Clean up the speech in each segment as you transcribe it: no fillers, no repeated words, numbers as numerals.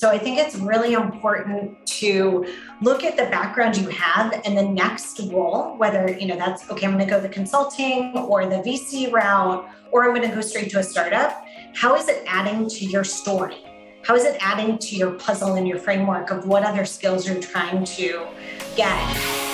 So I think it's really important to look at the background you have and the next role, whether, that's, okay, I'm going to go the consulting or the VC route, or I'm going to go straight to a startup. How is it adding to your story? How is it adding to your puzzle and your framework of what other skills you're trying to get?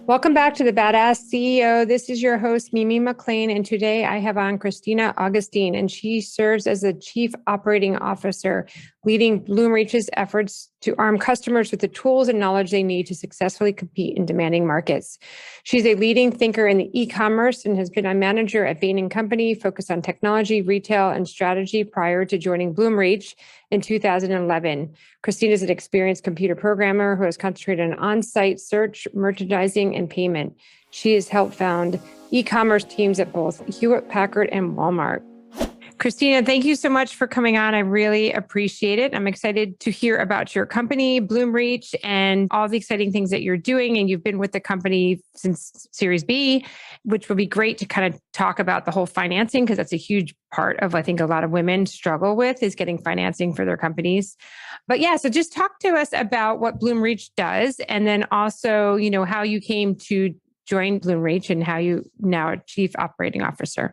Welcome back to the Badass CEO. This is your host, Mimi McLean, and today I have on Christina Augustine, and she serves as the Chief Operating Officer, leading Bloomreach's efforts to arm customers with the tools and knowledge they need to successfully compete in demanding markets. She's a leading thinker in the e-commerce and has been a manager at Bain & Company, focused on technology, retail, and strategy prior to joining Bloomreach in 2011. Christina is an experienced computer programmer who has concentrated on on-site search, merchandising, and payment. She has helped found e-commerce teams at both Hewlett-Packard and Walmart. Christina, thank you so much for coming on. I really appreciate it. I'm excited to hear about your company, Bloomreach, and all the exciting things that you're doing. And you've been with the company since Series B, which will be great to kind of talk about the whole financing, because that's a huge part of, I think, a lot of women struggle with, is getting financing for their companies. But yeah, so just talk to us about what Bloomreach does, and then also, how you came to join Bloomreach and how you now are Chief Operating Officer.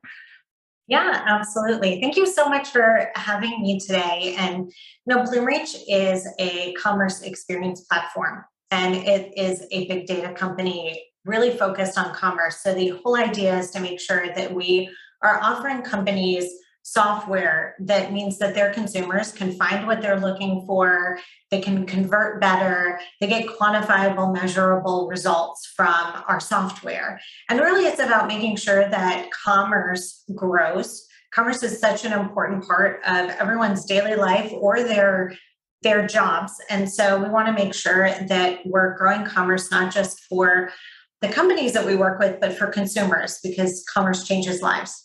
Yeah, absolutely. Thank you so much for having me today. And Bloomreach is a commerce experience platform, and it is a big data company really focused on commerce. So the whole idea is to make sure that we are offering companies software that means that their consumers can find what they're looking for, they can convert better, they get quantifiable, measurable results from our software. And really, it's about making sure that commerce grows. Commerce is such an important part of everyone's daily life or their jobs. And so we want to make sure that we're growing commerce, not just for the companies that we work with, but for consumers, because commerce changes lives.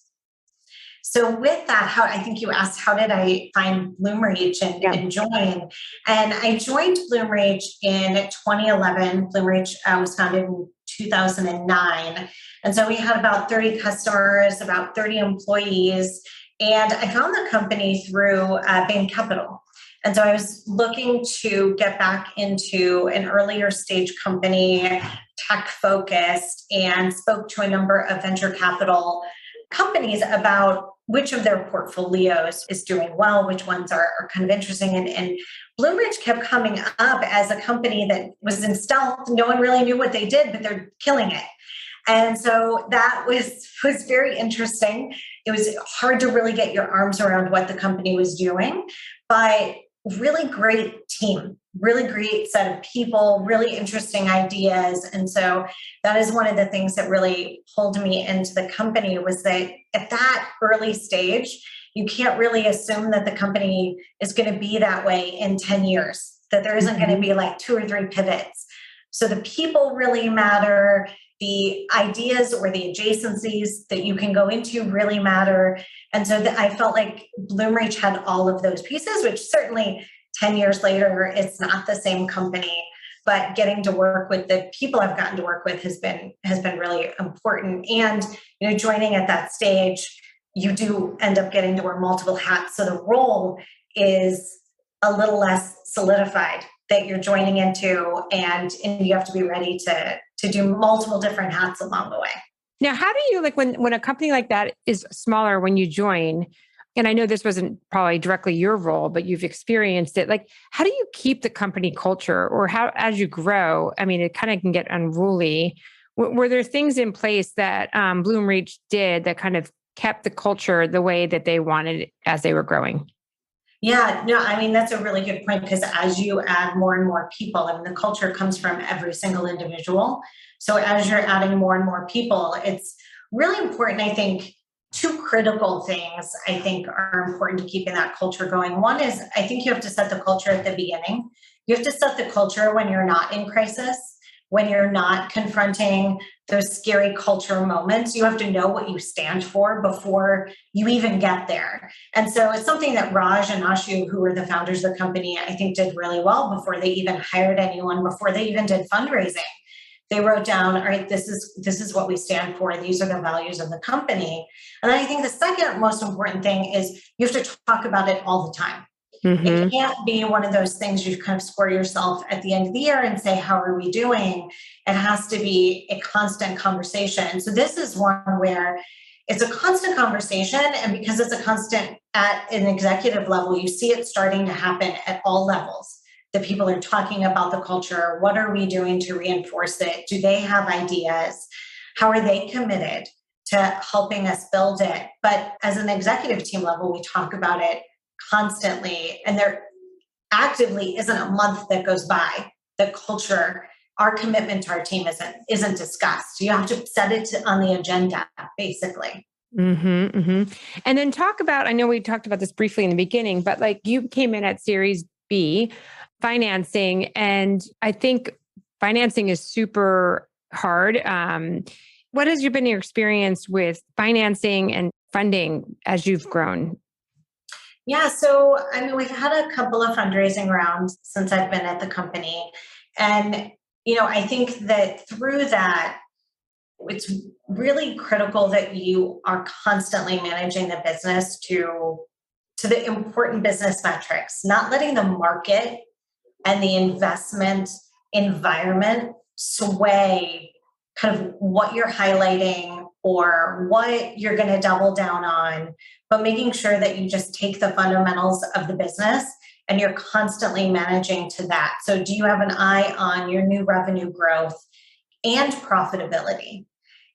So with that, I think you asked, how did I find Bloomreach and join? And I joined Bloomreach in 2011. Bloomreach was founded in 2009. And so we had about 30 customers, about 30 employees. And I found the company through Bain Capital. And so I was looking to get back into an earlier stage company, tech focused, and spoke to a number of venture capital companies about which of their portfolios is doing well, which ones are kind of interesting. And Bloomreach kept coming up as a company that was in stealth. No one really knew what they did, but they're killing it. And so that was very interesting. It was hard to really get your arms around what the company was doing, but really great team, really great set of people, really interesting ideas. And so that is one of the things that really pulled me into the company, was that at that early stage, you can't really assume that the company is going to be that way in 10 years, that there isn't going to be like 2 or 3 pivots. So the people really matter. The ideas or the adjacencies that you can go into really matter. And so I felt like Bloomreach had all of those pieces, which certainly 10 years later, it's not the same company, but getting to work with the people I've gotten to work with has been really important. And, joining at that stage, you do end up getting to wear multiple hats. So the role is a little less solidified that you're joining into, and you have to be ready to do multiple different hats along the way. Now, how do you, when a company like that is smaller when you join, and I know this wasn't probably directly your role, but you've experienced it, how do you keep the company culture, or how, as you grow, it kind of can get unruly. Were there things in place that Bloomreach did that kind of kept the culture the way that they wanted it as they were growing? Yeah, no, that's a really good point, because as you add more and more people, the culture comes from every single individual. So as you're adding more and more people, it's really important. I think 2 critical things I think are important to keeping that culture going. One is, I think you have to set the culture at the beginning. You have to set the culture when you're not in crisis, when you're not confronting those scary culture moments. You have to know what you stand for before you even get there. And so it's something that Raj and Ashu, who were the founders of the company, I think did really well before they even hired anyone, before they even did fundraising. They wrote down, all right, this is what we stand for. These are the values of the company. And then I think the second most important thing is you have to talk about it all the time. Mm-hmm. It can't be one of those things you kind of score yourself at the end of the year and say, how are we doing? It has to be a constant conversation. So this is one where it's a constant conversation. And because it's a constant at an executive level, you see it starting to happen at all levels. The people are talking about the culture. What are we doing to reinforce it? Do they have ideas? How are they committed to helping us build it? But as an executive team level, we talk about it constantly, and there actively isn't a month that goes by the culture, our commitment to our team isn't discussed. You have to set it on the agenda, basically. Mm-hmm, mm-hmm. And then talk about, I know we talked about this briefly in the beginning, but like you came in at Series B financing, and I think financing is super hard. What has been your experience with financing and funding as you've grown? Yeah, so I mean, we've had a couple of fundraising rounds since I've been at the company. And, I think that through that, it's really critical that you are constantly managing the business to the important business metrics, not letting the market and the investment environment sway kind of what you're highlighting or what you're going to double down on, but making sure that you just take the fundamentals of the business and you're constantly managing to that. So do you have an eye on your new revenue growth and profitability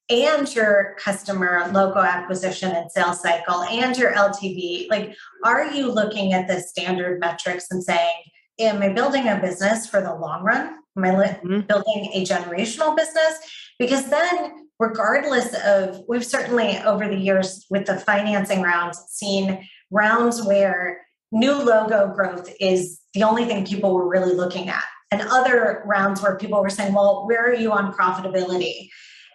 and your customer logo acquisition and sales cycle and your LTV? Like, are you looking at the standard metrics and saying, am I building a business for the long run? Am I building a generational business? Because then, regardless of, we've certainly over the years with the financing rounds seen rounds where new logo growth is the only thing people were really looking at, and other rounds where people were saying, well, where are you on profitability?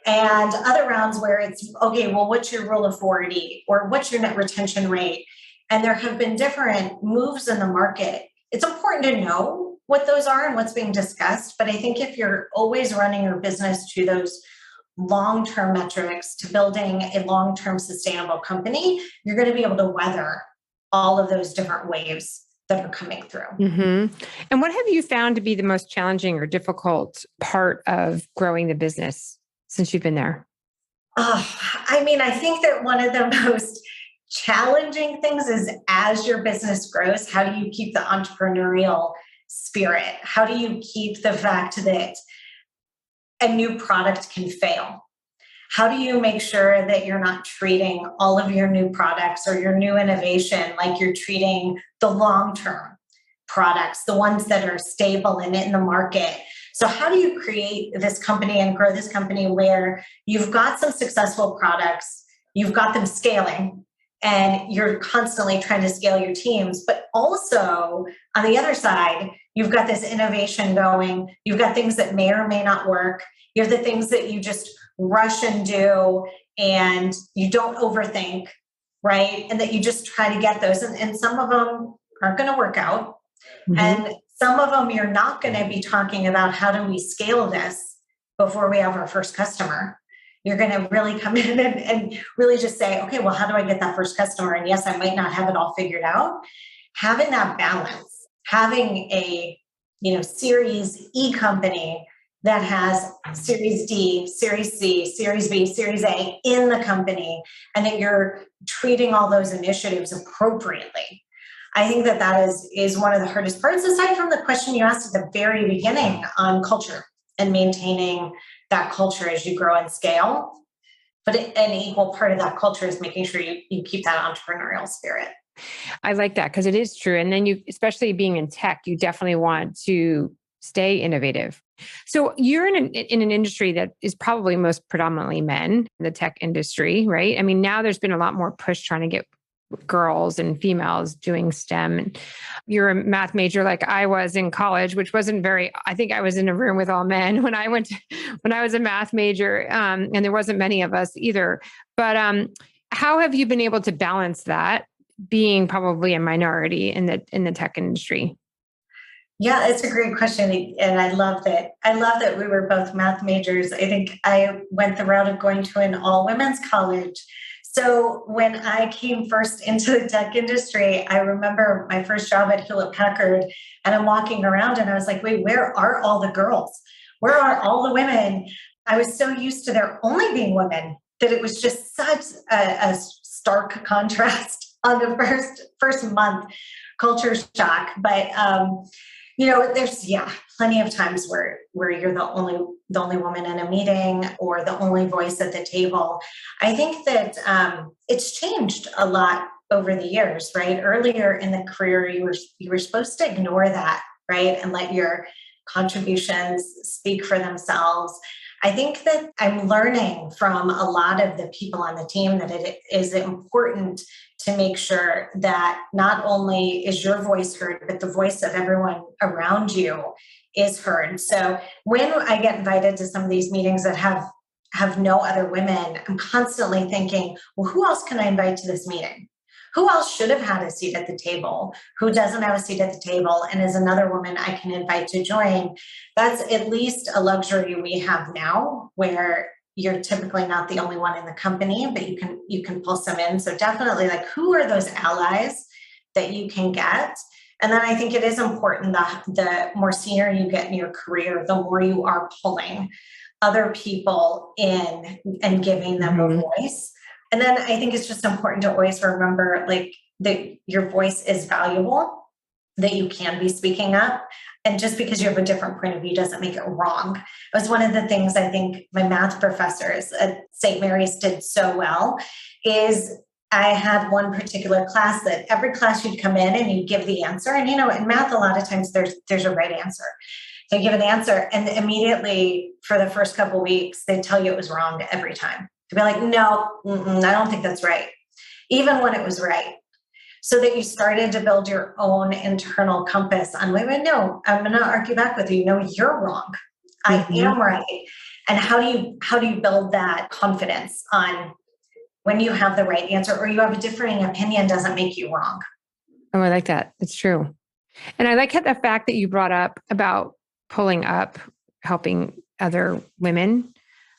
And other rounds where it's, okay, well, what's your rule of 40 or what's your net retention rate? And there have been different moves in the market. It's important to know what those are and what's being discussed. But I think if you're always running your business to those long-term metrics, to building a long-term sustainable company, you're going to be able to weather all of those different waves that are coming through. Mm-hmm. And what have you found to be the most challenging or difficult part of growing the business since you've been there? I think that one of the most challenging things is, as your business grows, how do you keep the entrepreneurial spirit? How do you keep the fact that a new product can fail? How do you make sure that you're not treating all of your new products or your new innovation like you're treating the long-term products, the ones that are stable and in the market? So how do you create this company and grow this company where you've got some successful products, you've got them scaling, and you're constantly trying to scale your teams, but also on the other side, you've got this innovation going, you've got things that may or may not work, you have the things that you just rush and do and you don't overthink, right? And that you just try to get those. And some of them aren't going to work out. Mm-hmm. And some of them you're not going to be talking about how do we scale this before we have our first customer. You're going to really come in and really just say, okay, well, how do I get that first customer? And yes, I might not have it all figured out. Having that balance, having a Series E company that has Series D, Series C, Series B, Series A in the company, and that you're treating all those initiatives appropriately. I think that is one of the hardest parts, aside from the question you asked at the very beginning on culture and maintaining that culture as you grow and scale. But an equal part of that culture is making sure you keep that entrepreneurial spirit. I like that because it is true. And then you, especially being in tech, you definitely want to stay innovative. So you're in an industry that is probably most predominantly men, the tech industry, right? I mean, now there's been a lot more push trying to get girls and females doing STEM. And you're a math major like I was in college, which wasn't I think I was in a room with all men when I was a math major, and there wasn't many of us either. But how have you been able to balance that, being probably a minority in the tech industry? Yeah, it's a great question. And I love that. I love that we were both math majors. I think I went the route of going to an all women's college. So when I came first into the tech industry, I remember my first job at Hewlett Packard, and I'm walking around and I was like, wait, where are all the girls? Where are all the women? I was so used to there only being women that it was just such a stark contrast on the first month, culture shock. But there's plenty of times where you're the only woman in a meeting or the only voice at the table. I think that it's changed a lot over the years, right? Earlier in the career, you were supposed to ignore that, right, and let your contributions speak for themselves. I think that I'm learning from a lot of the people on the team that it is important to make sure that not only is your voice heard, but the voice of everyone around you is heard. So when I get invited to some of these meetings that have no other women, I'm constantly thinking, well, who else can I invite to this meeting? Who else should have had a seat at the table? Who doesn't have a seat at the table and is another woman I can invite to join? That's at least a luxury we have now, where you're typically not the only one in the company, but you can pull some in. So definitely, like, who are those allies that you can get? And then I think it is important that the more senior you get in your career, the more you are pulling other people in and giving them a voice. And then I think it's just important to always remember, like, that your voice is valuable, that you can be speaking up. And just because you have a different point of view doesn't make it wrong. It was one of the things I think my math professors at St. Mary's did so well. Is I had one particular class that every class you'd come in and you'd give the answer. And, in math, a lot of times there's a right answer. So you give an answer, and immediately for the first couple of weeks, they'd tell you it was wrong every time. To be like, no, I don't think that's right, even when it was right. So that you started to build your own internal compass on, wait, no, I'm going to argue back with you. No, you're wrong. I am right. And how do you build that confidence on when you have the right answer or you have a differing opinion doesn't make you wrong? Oh, I like that. It's true. And I like the fact that you brought up about pulling up, helping other women,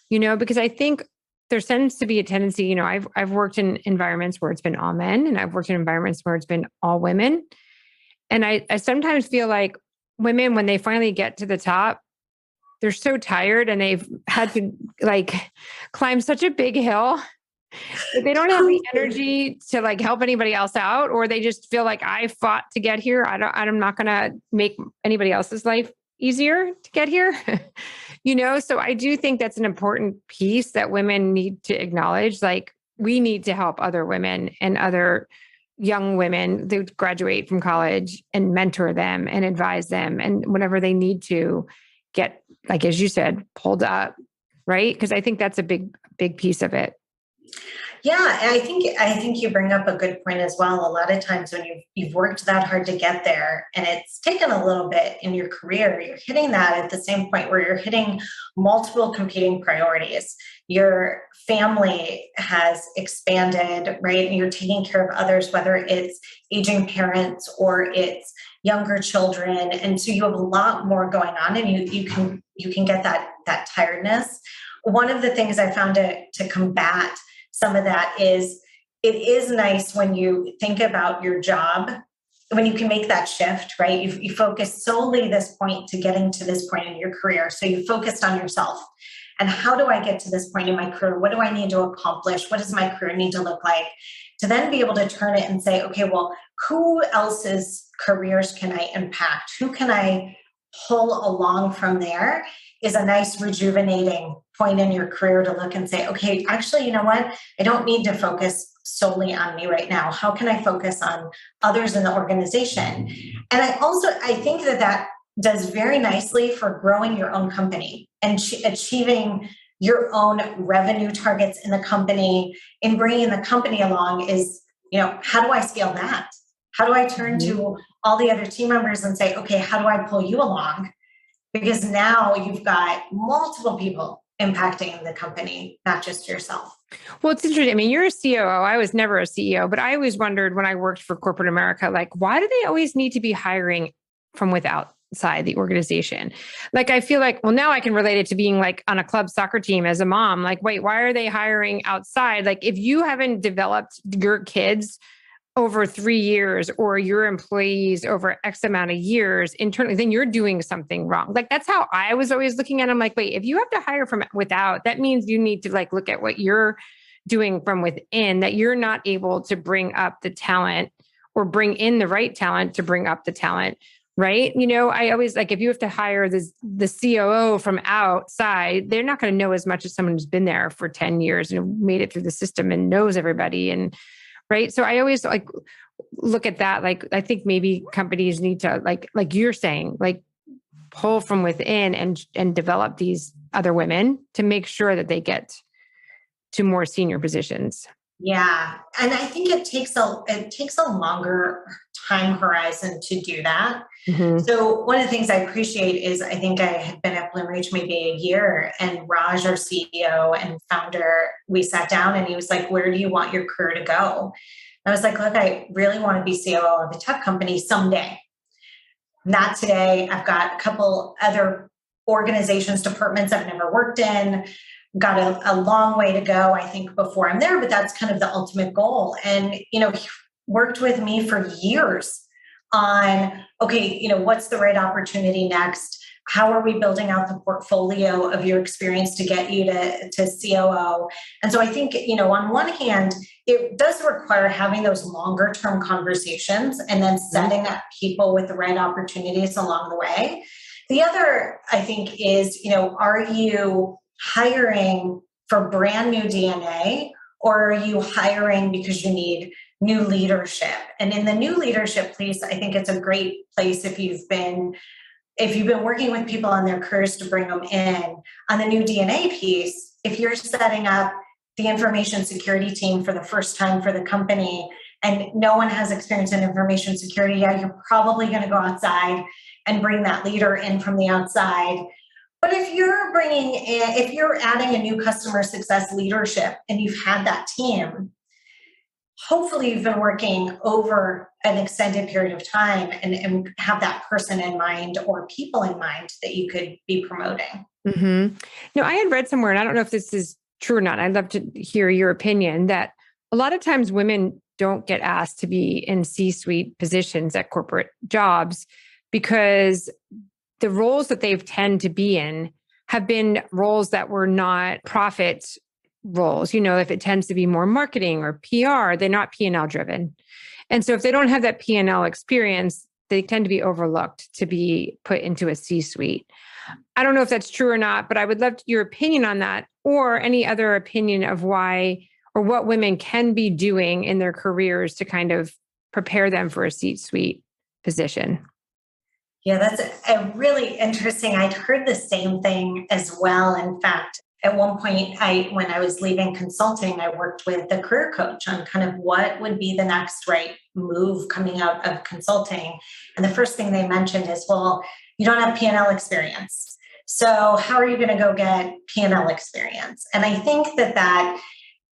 because I think there tends to be a tendency, I've worked in environments where it's been all men, and I've worked in environments where it's been all women. And I sometimes feel like women, when they finally get to the top, they're so tired and they've had to climb such a big hill that they don't have the energy to help anybody else out, or they just feel like I fought to get here. I'm not going to make anybody else's life easier to get here. So I do think that's an important piece that women need to acknowledge. We need to help other women and other young women that graduate from college and mentor them and advise them and whenever they need to get, as you said, pulled up, right? Because I think that's a big piece of it. Yeah, I think you bring up a good point as well. A lot of times when you've worked that hard to get there and it's taken a little bit in your career, you're hitting that at the same point where you're hitting multiple competing priorities. Your family has expanded, right? And you're taking care of others, whether it's aging parents or it's younger children. And so you have a lot more going on, and you can get that tiredness. One of the things I found to combat some of that is, it is nice when you think about your job, when you can make that shift, right? You focus solely this point to getting to this point in your career. So you focused on yourself. And how do I get to this point in my career? What do I need to accomplish? What does my career need to look like? To then be able to turn it and say, okay, well, who else's careers can I impact? Who can I pull along from there? Is a nice rejuvenating point in your career to look and say, okay, actually, you know what? I don't need to focus solely on me right now. How can I focus on others in the organization? And I think that does very nicely for growing your own company and achieving your own revenue targets in the company, and bringing the company along is, how do I scale that? How do I turn to all the other team members and say, okay, how do I pull you along? Because now you've got multiple people impacting the company, not just yourself. Well, it's interesting. I mean, you're a COO. I was never a CEO, but I always wondered when I worked for corporate America, why do they always need to be hiring from without outside the organization. Like, I feel like, well, now I can relate it to being like on a club soccer team as a mom. Like, wait, why are they hiring outside? Like, if you haven't developed your kids over 3 years or your employees over X amount of years internally, then you're doing something wrong. Like, that's how I was always looking at it. I'm like, wait, if you have to hire from without, that means you need to like look at what you're doing from within, that you're not able to bring up the talent or bring in the right talent to bring up the talent. Right. I always like, if you have to hire the COO from outside, they're not going to know as much as someone who's been there for 10 years and made it through the system and knows everybody. And right. So I always like look at that. Like, I think maybe companies need to like you're saying, like pull from within and develop these other women to make sure that they get to more senior positions. Yeah. And I think it takes a longer time horizon to do that. Mm-hmm. So one of the things I appreciate is I think I had been at Bloomreach maybe a year, and Raj, our CEO and founder, we sat down and he was like, where do you want your career to go? And I was like, look, I really want to be COO of a tech company someday. Not today. I've got a couple other organizations, departments I've never worked in. Got a long way to go, I think, before I'm there, but that's kind of the ultimate goal. And, he worked with me for years on, okay, what's the right opportunity next? How are we building out the portfolio of your experience to get you to COO? And so I think, on one hand, it does require having those longer term conversations and then setting up people with the right opportunities along the way. The other, I think, is, are you hiring for brand new DNA, or are you hiring because you need new leadership? And in the new leadership place, I think it's a great place if you've been working with people on their careers to bring them in. On the new DNA piece, if you're setting up the information security team for the first time for the company and no one has experience in information security yet, you're probably going to go outside and bring that leader in from the outside. But if you're adding a new customer success leadership and you've had that team, hopefully you've been working over an extended period of time and have that person in mind or people in mind that you could be promoting. Mm-hmm. No, I had read somewhere, and I don't know if this is true or not. I'd love to hear your opinion, that a lot of times women don't get asked to be in C-suite positions at corporate jobs because the roles that they've tend to be in have been roles that were not profit roles. If it tends to be more marketing or PR, they're not P&L driven. And so if they don't have that P&L experience, they tend to be overlooked to be put into a C-suite. I don't know if that's true or not, but I would love your opinion on that, or any other opinion of why or what women can be doing in their careers to kind of prepare them for a C-suite position. Yeah, that's a really interesting. I'd heard the same thing as well. In fact, at one point, when I was leaving consulting, I worked with the career coach on kind of what would be the next right move coming out of consulting. And the first thing they mentioned is, well, you don't have P&L experience. So how are you going to go get P&L experience? And I think that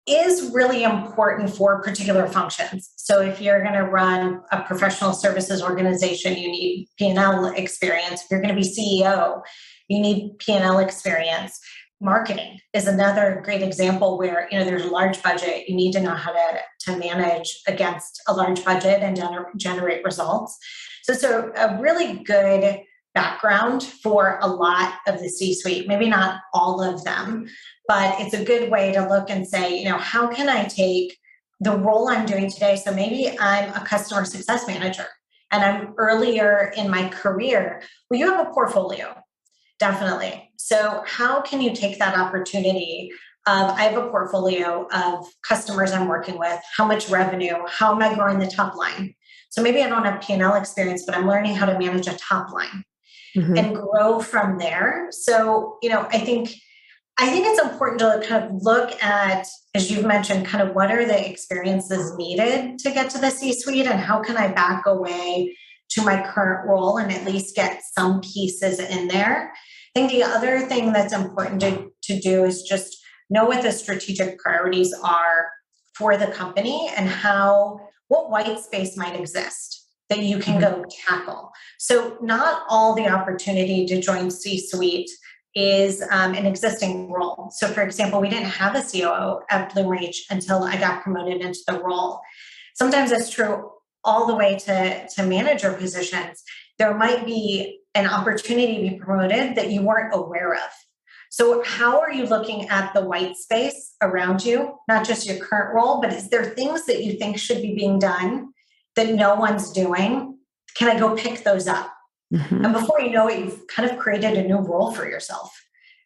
is really important for particular functions. So if you're going to run a professional services organization, you need P&L experience. If you're going to be CEO, you need P&L experience. Marketing is another great example where, there's a large budget. You need to know how to manage against a large budget and generate results. So it's a really good background for a lot of the C-suite, maybe not all of them, but it's a good way to look and say, how can I take the role I'm doing today? So maybe I'm a customer success manager and I'm earlier in my career. Well, you have a portfolio, definitely. So how can you take that opportunity of, I have a portfolio of customers I'm working with, how much revenue, how am I growing the top line? So maybe I don't have P&L experience, but I'm learning how to manage a top line. Mm-hmm. And grow from there. So, I think it's important to kind of look at, as you've mentioned, kind of what are the experiences needed to get to the C-suite and how can I back away to my current role and at least get some pieces in there. I think the other thing that's important to do is just know what the strategic priorities are for the company and what white space might exist. that you can go tackle. So not all the opportunity to join C-Suite is an existing role. So for example, we didn't have a COO at Bloomreach until I got promoted into the role. Sometimes it's true all the way to manager positions. There might be an opportunity to be promoted that you weren't aware of. So how are you looking at the white space around you, not just your current role, but is there things that you think should be being done that no one's doing? Can I go pick those up? And before you know it, you've kind of created a new role for yourself.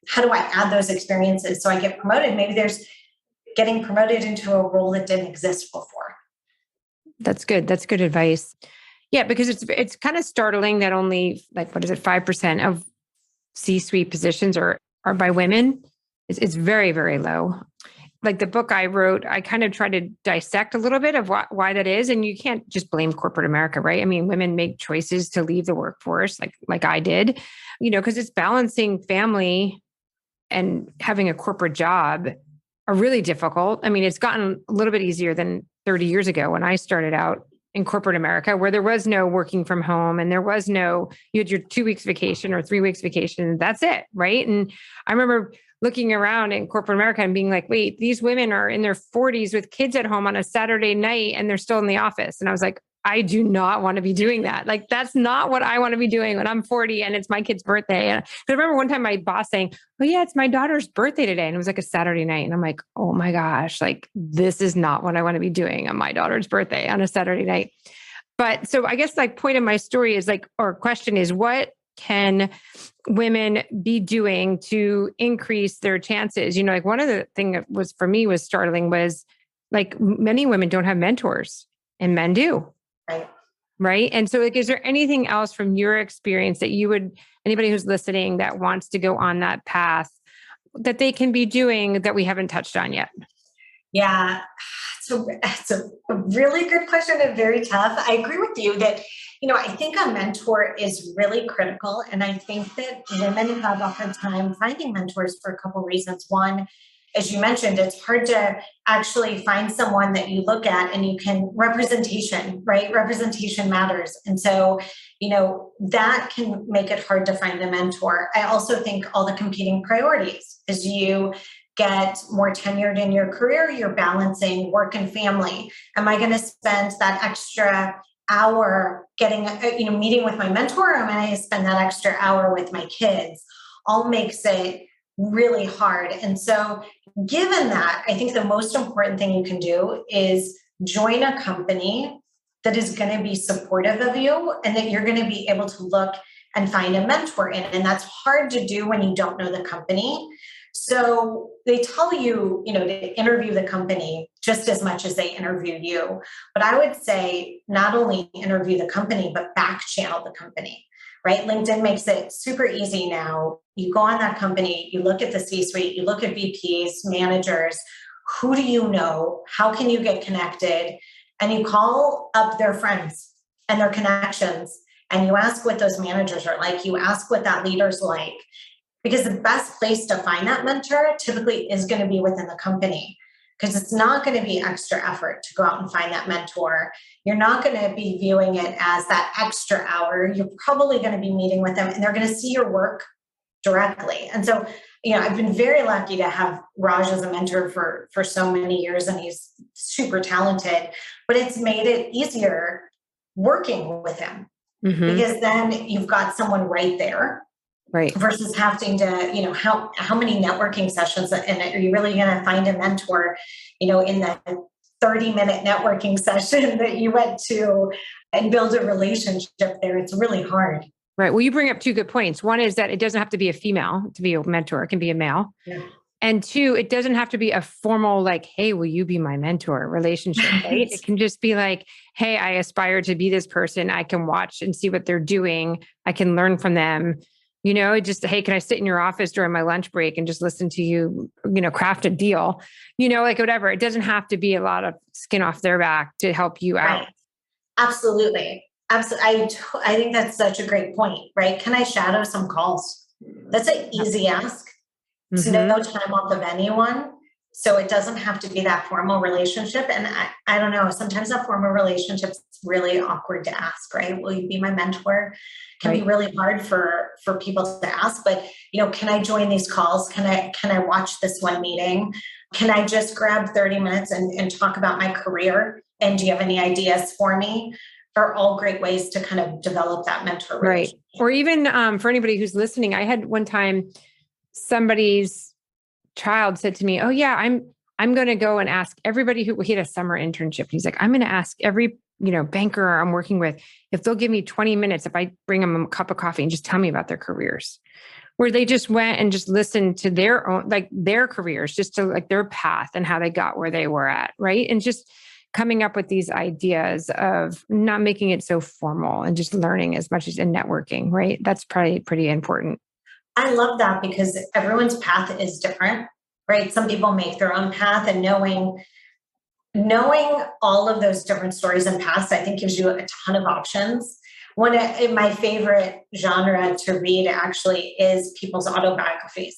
How do I add those experiences so I get promoted? Maybe there's getting promoted into a role that didn't exist before. That's good. That's good advice. Yeah, because it's kind of startling that only 5% of C-suite positions are by women. It's very, very low. Like the book I wrote, I kind of try to dissect a little bit of why that is. And you can't just blame corporate America, right? I mean, women make choices to leave the workforce like I did, because it's balancing family and having a corporate job are really difficult. I mean, it's gotten a little bit easier than 30 years ago when I started out in corporate America, where there was no working from home and there was no, you had your 2 weeks vacation or 3 weeks vacation. That's it. Right. And I remember looking around in corporate America and being like, wait, these women are in their 40s with kids at home on a Saturday night and they're still in the office. And I was like, I do not want to be doing that. Like, that's not what I want to be doing when I'm 40 and it's my kid's birthday. And I remember one time my boss saying, oh yeah, it's my daughter's birthday today. And it was like a Saturday night. And I'm like, oh my gosh, like this is not what I want to be doing on my daughter's birthday on a Saturday night. But so I guess point of my story is or question is, what can women be doing to increase their chances? One of the things that was for me was startling was many women don't have mentors and men do. Right. And so is there anything else from your experience that anybody who's listening that wants to go on that path that they can be doing that we haven't touched on yet? Yeah. So it's a really good question and very tough. I agree with you that, I think a mentor is really critical. And I think that women have a hard time finding mentors for a couple of reasons. One, as you mentioned, it's hard to actually find someone that you look at and you can representation, right? Representation matters. And so, that can make it hard to find a mentor. I also think all the competing priorities as you get more tenured in your career, you're balancing work and family. Am I going to spend that extra hour getting, meeting with my mentor? Or am I going to spend that extra hour with my kids? All makes it really hard. And so given that, I think the most important thing you can do is join a company that is going to be supportive of you and that you're going to be able to look and find a mentor in. And that's hard to do when you don't know the company. So they tell you, to interview the company just as much as they interview you. But I would say not only interview the company, but back channel the company. Right? LinkedIn makes it super easy now. You go on that company, you look at the C-suite, you look at VPs, managers, who do you know? How can you get connected? And you call up their friends and their connections, and you ask what those managers are like. You ask what that leader's like, because the best place to find that mentor typically is going to be within the company. Because it's not going to be extra effort to go out and find that mentor. You're not going to be viewing it as that extra hour. You're probably going to be meeting with them and they're going to see your work directly. And so, I've been very lucky to have Raj as a mentor for so many years, and he's super talented, but it's made it easier working with him because then you've got someone right there. Right. Versus having to, how many networking sessions, and are you really going to find a mentor, in the 30-minute networking session that you went to and build a relationship there? It's really hard. Right. Well, you bring up two good points. One is that it doesn't have to be a female to be a mentor. It can be a male. Yeah. And two, it doesn't have to be a formal, hey, will you be my mentor relationship, right? It can just be hey, I aspire to be this person. I can watch and see what they're doing. I can learn from them. Just, hey, can I sit in your office during my lunch break and just listen to you, craft a deal, whatever. It doesn't have to be a lot of skin off their back to help you out. Absolutely. Absolutely. I think that's such a great point, right? Can I shadow some calls? That's an easy ask. It's no time off of anyone. So it doesn't have to be that formal relationship. And I don't know, sometimes that formal relationship's really awkward to ask, right? Will you be my mentor? Can be really hard for people to ask, but can I join these calls? Can I watch this one meeting? Can I just grab 30 minutes and talk about my career? And do you have any ideas for me? Are all great ways to kind of develop that mentor relationship. Right. Or even for anybody who's listening, I had one time somebody's child said to me, "Oh yeah, I'm going to go and ask everybody he had a summer internship. He's like, I'm going to ask every, banker I'm working with if they'll give me 20 minutes if I bring them a cup of coffee and just tell me about their careers." Where they just went and just listened to their own, like their careers, just to like their path and how they got where they were at. Right. And just coming up with these ideas of not making it so formal and just learning as much as in networking. Right. That's probably pretty important. I love that because everyone's path is different, right? Some people make their own path, and knowing all of those different stories and paths, I think gives you a ton of options. One of my favorite genre to read actually is people's autobiographies.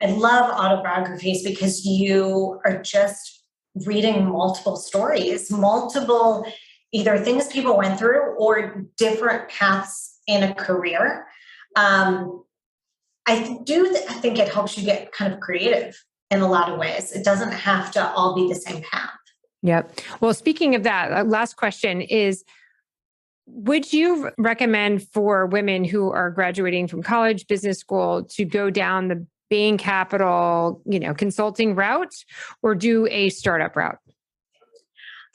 I love autobiographies because you are just reading multiple stories, multiple either things people went through or different paths in a career. I think it helps you get kind of creative in a lot of ways. It doesn't have to all be the same path. Yep. Well, speaking of that, last question is, would you recommend for women who are graduating from college, business school to go down the Bain Capital, consulting route or do a startup route?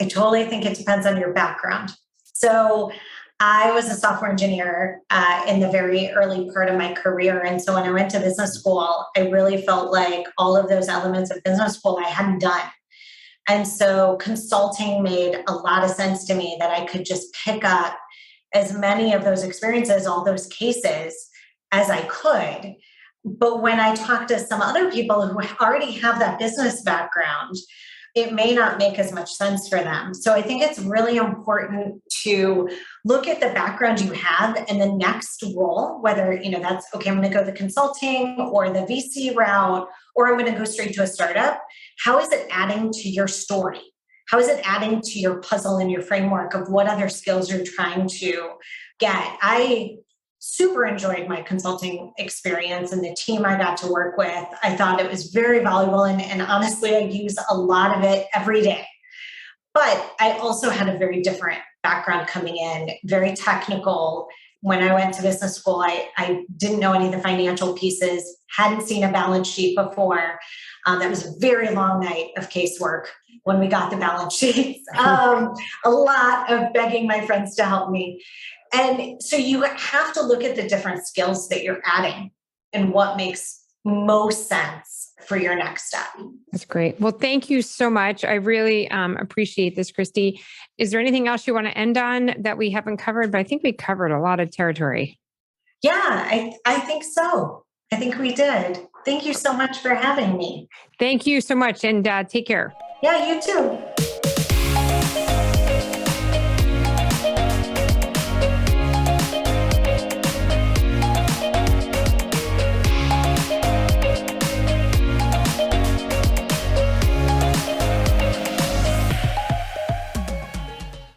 I totally think it depends on your background. So I was a software engineer in the very early part of my career. And so when I went to business school, I really felt like all of those elements of business school I hadn't done. And so consulting made a lot of sense to me that I could just pick up as many of those experiences, all those cases as I could. But when I talk to some other people who already have that business background, it may not make as much sense for them. So I think it's really important to look at the background you have and the next role, whether, that's okay, I'm going to go the consulting or the VC route, or I'm going to go straight to a startup. How is it adding to your story? How is it adding to your puzzle and your framework of what other skills you're trying to get? I super enjoyed my consulting experience and the team I got to work with. I thought it was very valuable. And honestly, I use a lot of it every day. But I also had a very different background coming in, very technical. When I went to business school, I didn't know any of the financial pieces, hadn't seen a balance sheet before. That was a very long night of casework when we got the balance sheets. A lot of begging my friends to help me. And so you have to look at the different skills that you're adding and what makes most sense for your next step. That's great. Well, thank you so much. I really appreciate this, Christy. Is there anything else you want to end on that we haven't covered? But I think we covered a lot of territory. Yeah, I think so. I think we did. Thank you so much for having me. Thank you so much. And take care. Yeah, you too.